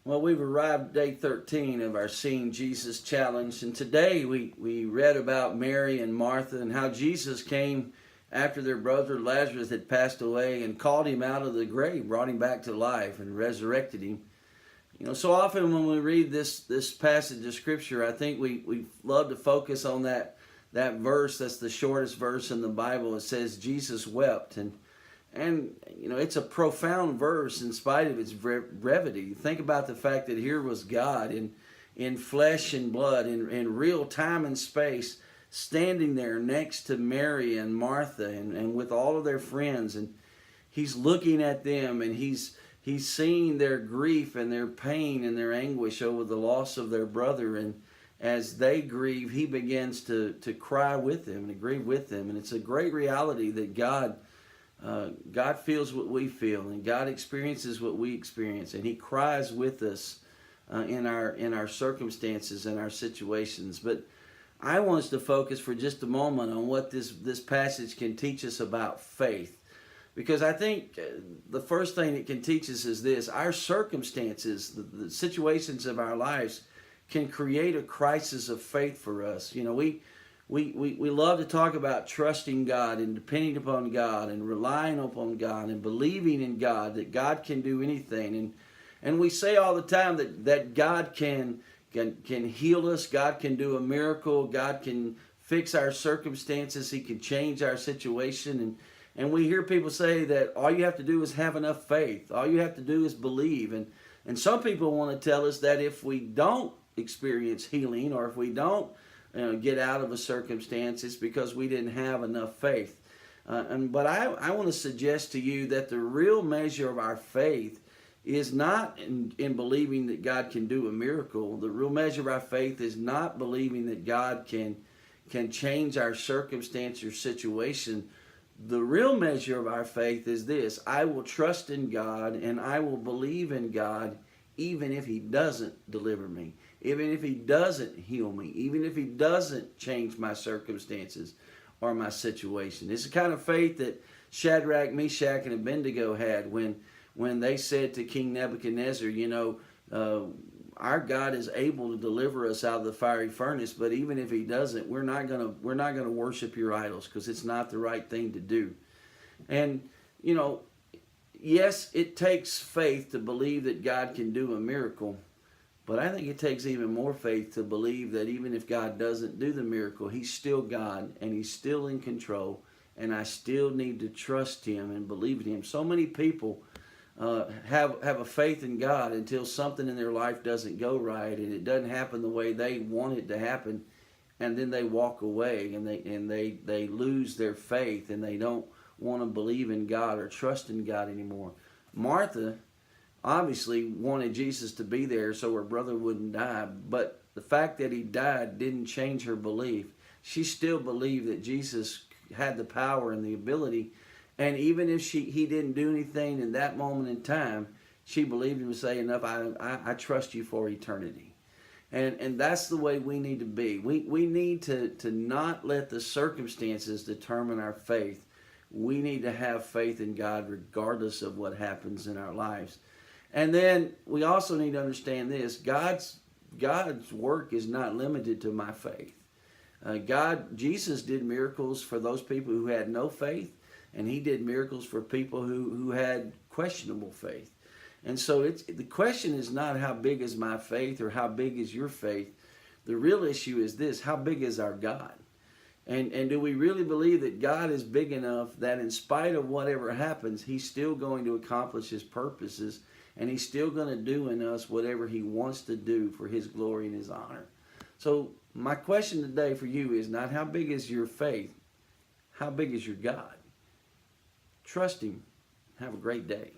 Well, we've arrived at day 13 of our Seeing Jesus challenge, and today we read about Mary and Martha and how Jesus came after their brother Lazarus had passed away and called him out of the grave, brought him back to life, and resurrected him. You know, so often when we read this passage of Scripture, I think we love to focus on that verse that's the shortest verse in the Bible. It says Jesus wept, and you know, it's a profound verse in spite of its brevity. Think about the fact that here was God in flesh and blood, in real time and space, standing there next to Mary and Martha and with all of their friends, and he's looking at them, and he's seeing their grief and their pain and their anguish over the loss of their brother, and as they grieve, he begins to cry with them and to grieve with them. And it's a great reality that God feels what we feel, and God experiences what we experience, and he cries with us in our circumstances and our situations. But I want us to focus for just a moment on what this passage can teach us about faith. Because I think the first thing it can teach us is this: our circumstances, the situations of our lives, can create a crisis of faith for us. You know, we love to talk about trusting God and depending upon God and relying upon God and believing in God, that God can do anything. And we say all the time that God can heal us, God can do a miracle, God can fix our circumstances, he can change our situation. And we hear people say that all you have to do is have enough faith. All you have to do is believe. And some people want to tell us that if we don't experience healing, or if we don't get out of a circumstance, it's because we didn't have enough faith. But I want to suggest to you that the real measure of our faith is not in believing that God can do a miracle. The real measure of our faith is not believing that God can change our circumstance or situation. The real measure of our faith is this: I will trust in God and I will believe in God even if he doesn't deliver me, even if he doesn't heal me, even if he doesn't change my circumstances or my situation. It's the kind of faith that Shadrach, Meshach, and Abednego had when they said to King Nebuchadnezzar, you know, our God is able to deliver us out of the fiery furnace, but even if he doesn't, we're not gonna worship your idols, because it's not the right thing to do. And you know, yes, it takes faith to believe that God can do a miracle, but I think it takes even more faith to believe that even if God doesn't do the miracle, he's still God and he's still in control, and I still need to trust him and believe in him. So many people have a faith in God until something in their life doesn't go right and it doesn't happen the way they want it to happen, and then they walk away and they lose their faith, and they don't want to believe in God or trust in God anymore. Martha obviously wanted Jesus to be there so her brother wouldn't die, but the fact that he died didn't change her belief. She still believed that Jesus had the power and the ability. And even if he didn't do anything in that moment in time, she believed him to say, enough, I trust you for eternity. And that's the way we need to be. We need to not let the circumstances determine our faith. We need to have faith in God regardless of what happens in our lives. And then we also need to understand this: God's work is not limited to my faith. Jesus did miracles for those people who had no faith, and he did miracles for people who had questionable faith. And so the question is not how big is my faith or how big is your faith. The real issue is this: how big is our God? And do we really believe that God is big enough that in spite of whatever happens, he's still going to accomplish his purposes, and he's still going to do in us whatever he wants to do for his glory and his honor? So my question today for you is not how big is your faith, how big is your God? Trust him. Have a great day.